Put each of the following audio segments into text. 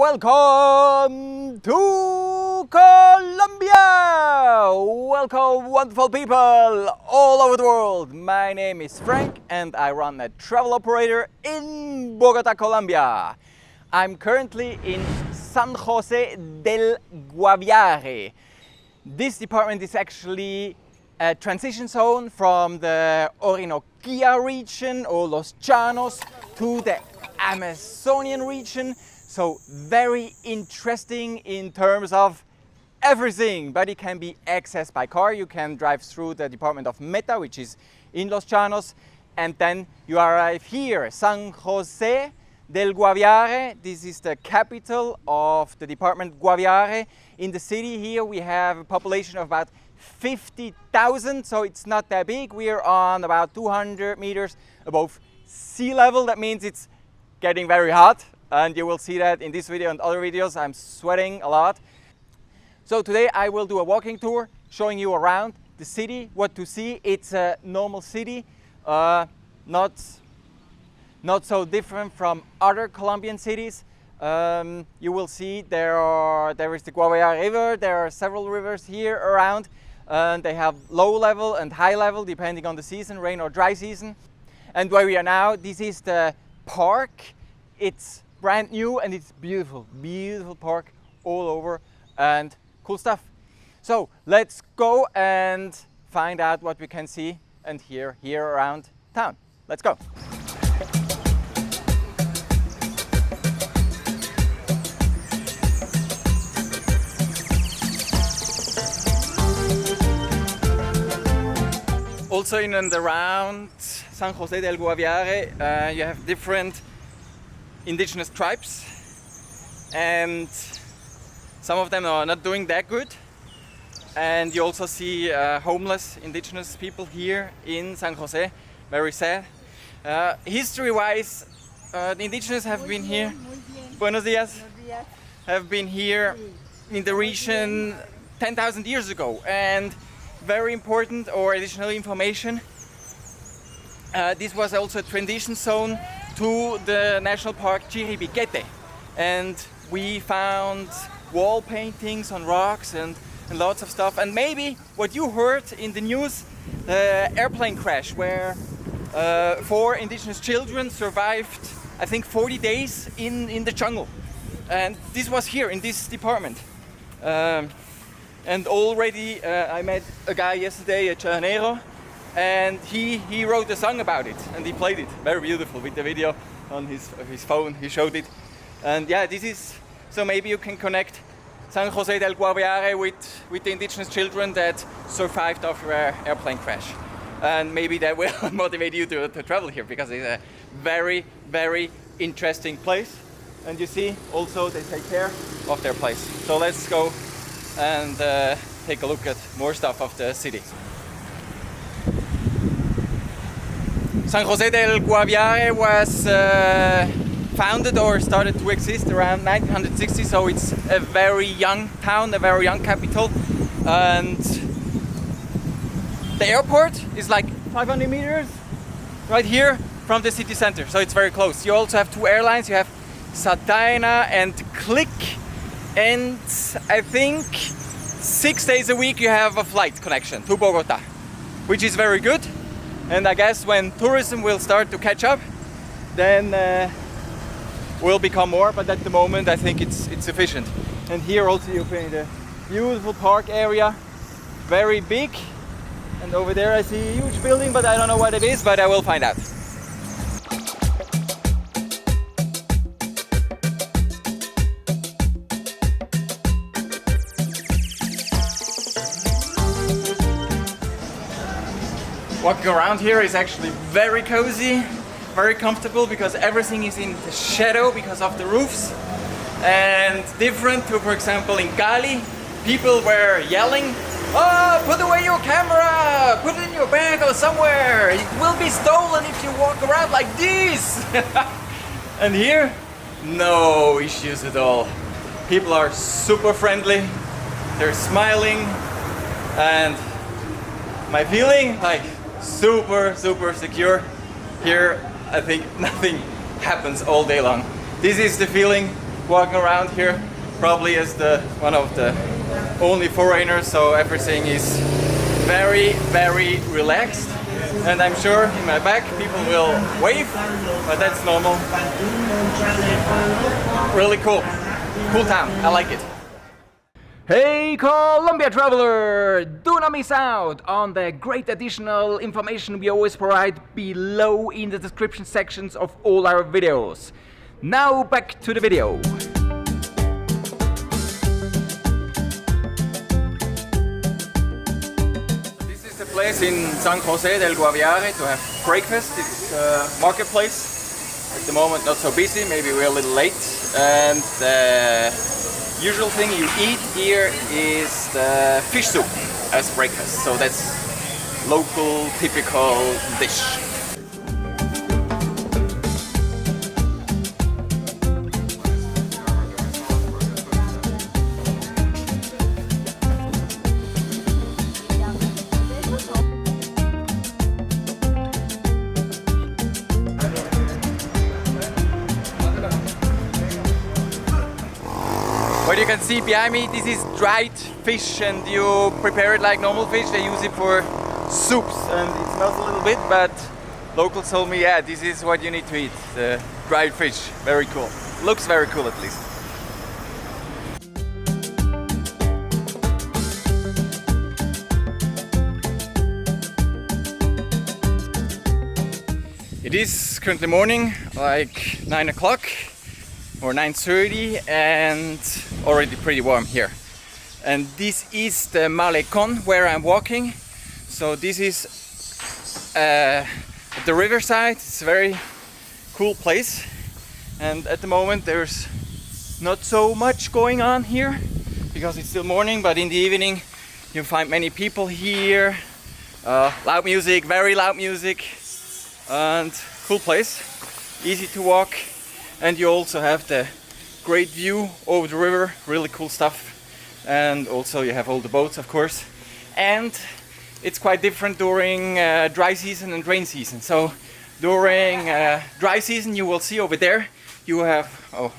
Welcome to Colombia! Welcome, wonderful people all over the world. My name is Frank and I run a travel operator in Bogota, Colombia. I'm currently in San José del Guaviare. This department is actually a transition zone from the Orinoquia region or Los Llanos to the Amazonian region. So very interesting in terms of everything, but it can be accessed by car. You can drive through the department of Meta, which is in Los Llanos, and then you arrive here, San José del Guaviare. This is the capital of the department Guaviare. In the city here we have a population of about 50,000, so it's not that big. We are on about 200 meters above sea level. That means it's getting very hot. And you will see that in this video and other videos. I'm sweating a lot. So today I will do a walking tour showing you around the city, what to see. It's a normal city, not so different from other Colombian cities. You will see there is the Guaviare River. There are several rivers here around, and they have low level and high level depending on the season, rain or dry season. And where we are now, this is the park. It's brand new and it's beautiful, beautiful park all over and cool stuff. So let's go and find out what we can see and hear here around town. Let's go. Also in and around San José del Guaviare, you have different indigenous tribes, and some of them are not doing that good, and you also see homeless indigenous people here in San Jose. Very sad. History-wise, the indigenous have been here. Buenos dias. Have been here in the region 10,000 years ago, and very important or additional information. This was also a transition zone to the national park Chiribiquete, and we found wall paintings on rocks and lots of stuff. And maybe what you heard in the news, the airplane crash where 4 indigenous children survived, I think 40 days in the jungle, and this was here in this department. And already I met a guy yesterday at Janeiro, and he wrote a song about it and he played it. Very beautiful with the video on his phone. He showed it, and yeah, this is, so maybe you can connect San José del Guaviare with the indigenous children that survived after an airplane crash, and maybe that will motivate you to travel here, because it's a very, very interesting place. And you see also they take care of their place. So let's go and take a look at more stuff of the city. San José del Guaviare was founded or started to exist around 1960, so it's a very young town, a very young capital. And the airport is like 500 meters right here from the city center, so it's very close. You also have 2 airlines. You have Sataena and Click, and I think 6 days a week you have a flight connection to Bogota, which is very good. And I guess when tourism will start to catch up, then will become more, but at the moment I think it's sufficient. And here also you find a beautiful park area, very big. And over there I see a huge building, but I don't know what it is, but I will find out. Walking around here is actually very cozy, very comfortable, because everything is in the shadow because of the roofs. And different to, for example, in Cali, people were yelling, "Oh, put away your camera, put it in your bag or somewhere, it will be stolen if you walk around like this." And here, no issues at all. People are super friendly, they're smiling, and my feeling, like, super secure. Here I think nothing happens all day long. This is the feeling walking around here, probably as one of the only foreigners, so everything is very, very relaxed. And I'm sure in my back people will wave, but that's normal. Really cool. Cool town. I like it. Hey Colombia traveler! Do not miss out on the great additional information we always provide below in the description sections of all our videos. Now back to the video. This is the place in San José del Guaviare to have breakfast. It's a marketplace. At the moment not so busy, maybe we're a little late. And usual thing you eat here is the fish soup as breakfast, so that's local typical dish. What you can see behind me, this is dried fish, and you prepare it like normal fish. They use it for soups and it smells a little bit, but locals told me, yeah, this is what you need to eat, the dried fish. Very cool. Looks very cool at least. It is currently morning, like 9 o'clock. Or 9:30, and already pretty warm here. And this is the Malecon where I'm walking. So this is at the riverside. It's a very cool place. And at the moment there's not so much going on here because it's still morning, but in the evening you find many people here. Loud music, very loud music, and cool place. Easy to walk. And you also have the great view over the river, really cool stuff. And also you have all the boats, of course. And it's quite different during dry season and rain season. So during dry season you will see over there, you have,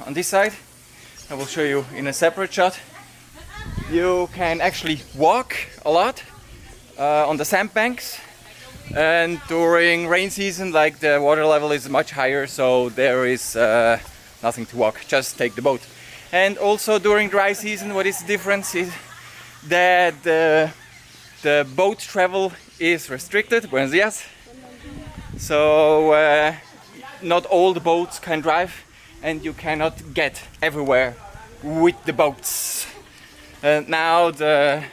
on this side, I will show you in a separate shot. You can actually walk a lot on the sandbanks. And during rain season, like, the water level is much higher, so there is nothing to walk, just take the boat. And also during dry season, what is the difference is that the boat travel is restricted. Buenos dias. So not all the boats can drive, and you cannot get everywhere with the boats. And now the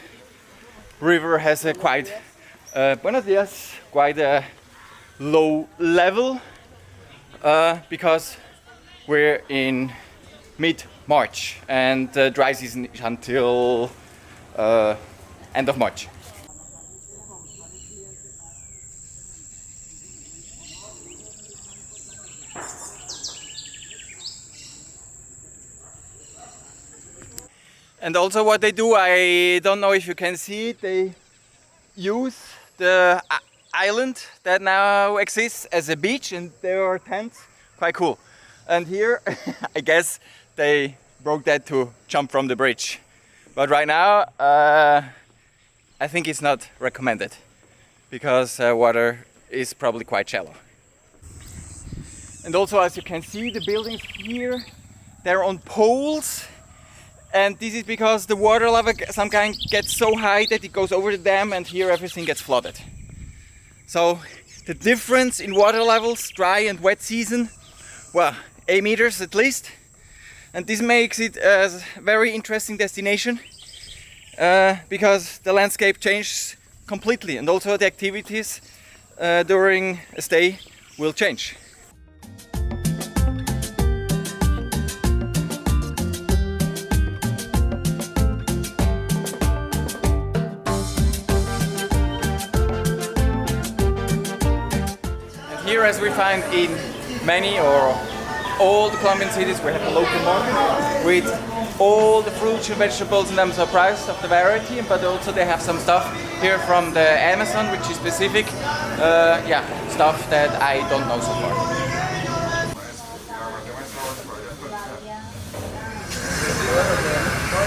river has a quite buenos dias, quite a low level because we're in mid-March and the dry season is until end of March. And also what they do, I don't know if you can see it, they use the island that now exists as a beach, and there are tents, quite cool. And here, I guess they broke that to jump from the bridge. But right now, I think it's not recommended because water is probably quite shallow. And also, as you can see, the buildings here, they're on poles. And this is because the water level sometimes gets so high that it goes over the dam, and here everything gets flooded. So the difference in water levels, dry and wet season, well, 8 meters at least. And this makes it a very interesting destination because the landscape changes completely, and also the activities during a stay will change. Here, as we find in many or all the Colombian cities, we have a local market with all the fruits and vegetables, and I'm surprised of the variety, but also they have some stuff here from the Amazon, which is specific, stuff that I don't know so far.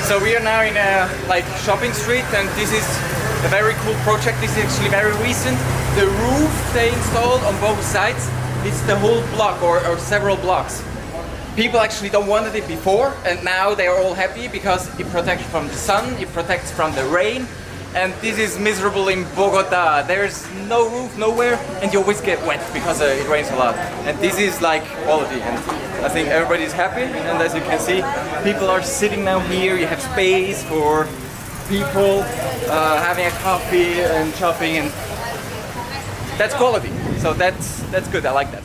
So we are now in a shopping street, and this is a very cool project. This is actually very recent. The roof they installed on both sides, it's the whole block or several blocks. People actually don't wanted it before, and now they are all happy because it protects from the sun, it protects from the rain. And this is miserable in Bogota. There's no roof nowhere, and you always get wet because it rains a lot. And this is like quality, and I think everybody's happy. And as you can see, people are sitting now here. You have space for people having a coffee and shopping, and that's quality. So that's good. I like that.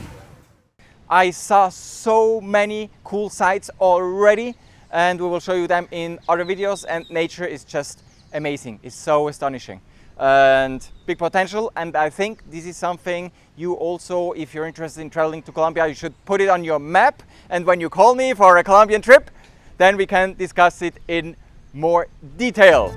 I saw so many cool sights already, and we will show you them in other videos. And nature is just amazing. It's so astonishing and big potential, and I think this is something you also, if you're interested in traveling to Colombia, you should put it on your map, and when you call me for a Colombian trip, then we can discuss it in more detail.